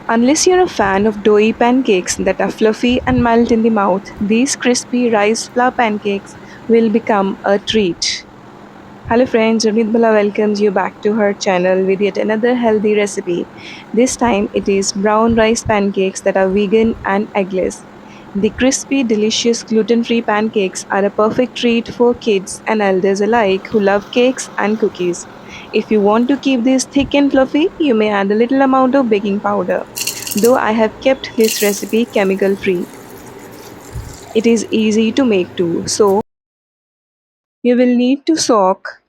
Unless you're a fan of doughy pancakes that are fluffy and melt in the mouth, these crispy rice flour pancakes will become a treat. Hello friends, Ravneet Bhalla welcomes you back to her channel with yet another healthy recipe. This time it is brown rice pancakes that are vegan and eggless. The crispy, delicious gluten-free pancakes are a perfect treat for kids and elders alike who love cakes and cookies. If you want to keep these thick and fluffy, you may add a little amount of baking powder. Though I have kept this recipe chemical free. It is easy to make too. So you will need to soak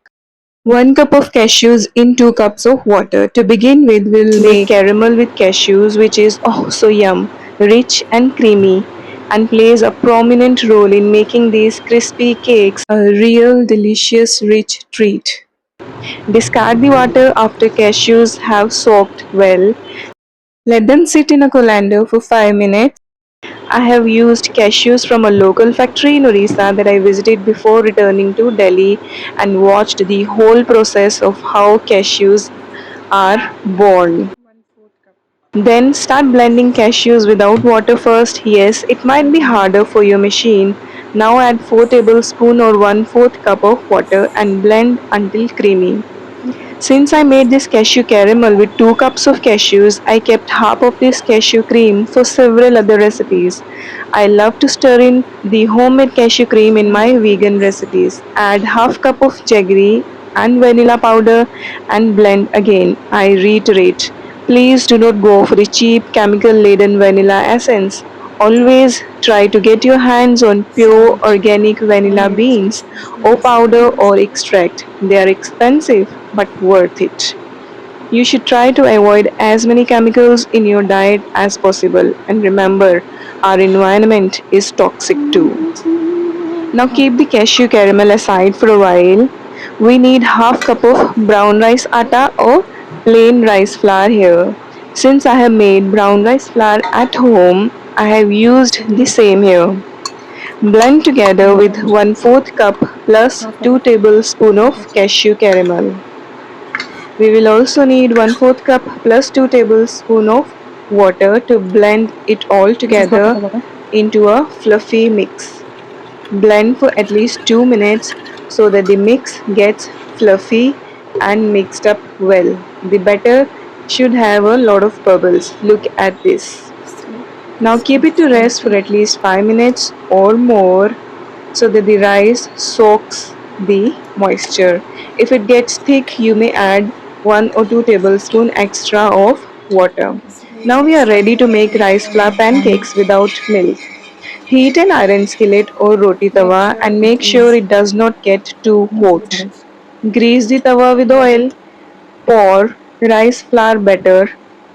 1 cup of cashews in 2 cups of water. To begin with, we'll make caramel with cashews, which is oh so yum, rich and creamy, and plays a prominent role in making these crispy cakes a real delicious rich treat. Discard the water after cashews have soaked well. Let them sit in a colander for 5 minutes. I have used cashews from a local factory in Orissa that I visited before returning to Delhi and watched the whole process of how cashews are born. Then start blending cashews without water first. Yes, it might be harder for your machine. Now add 4 tablespoons or 1/4 cup of water and blend until creamy. Since I made this cashew caramel with 2 cups of cashews, I kept half of this cashew cream for several other recipes. I love to stir in the homemade cashew cream in my vegan recipes. Add half cup of jaggery and vanilla powder and blend again. I reiterate, please do not go for the cheap chemical laden vanilla essence. Always try to get your hands on pure organic vanilla beans or powder or extract. They are expensive but worth it. You should try to avoid as many chemicals in your diet as possible. And remember, our environment is toxic too. Now keep the cashew caramel aside for a while. We need half cup of brown rice atta or plain rice flour here. Since I have made brown rice flour at home, I have used the same here. Blend together with 1/4 cup plus 2 tablespoons of cashew caramel. We will also need 1/4 cup plus 2 tablespoons of water to blend it all together into a fluffy mix. Blend for at least 2 minutes so that the mix gets fluffy and mixed up well. The batter should have a lot of bubbles. Look at this. Now keep it to rest for at least 5 minutes or more so that the rice soaks the moisture. If it gets thick, you may add 1 or 2 tablespoons extra of water. Now we are ready to make rice flour pancakes without milk. Heat an iron skillet or roti tawa and make sure it does not get too hot. Grease the tawa with oil, pour rice flour batter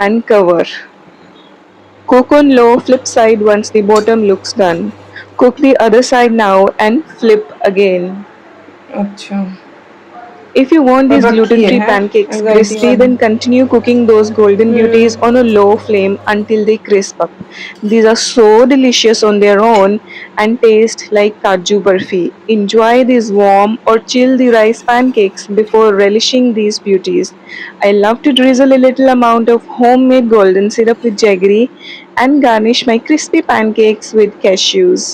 and cover. Cook on low flip side once the bottom looks done. Cook the other side now and flip again. अच्छा If you want these बाबा की gluten-free है pancakes anxiety crispy, वाली then continue cooking those golden beauties on a low flame until they crisp up. These are so delicious on their own and taste like kaju barfi. Enjoy these warm or chill the rice pancakes before relishing these beauties. I love to drizzle a little amount of homemade golden syrup with jaggery and garnish my crispy pancakes with cashews.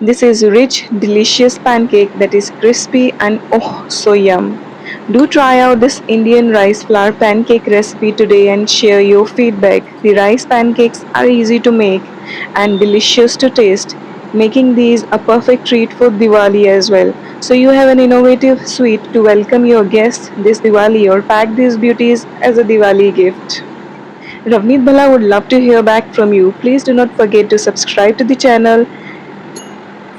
This is rich, delicious pancake that is crispy and oh so yum. Do try out this Indian rice flour pancake recipe today and share your feedback. The rice pancakes are easy to make and delicious to taste, making these a perfect treat for Diwali as well. So you have an innovative sweet to welcome your guests this Diwali or pack these beauties as a Diwali gift. Ravneet Bhalla would love to hear back from you. Please do not forget to subscribe to the channel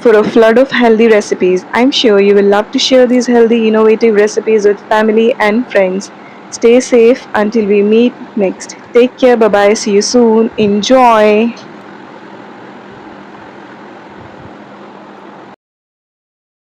for a flood of healthy recipes. I'm sure you will love to share these healthy, innovative recipes with family and friends. Stay safe until we meet next. Take care. Bye bye. See you soon. Enjoy.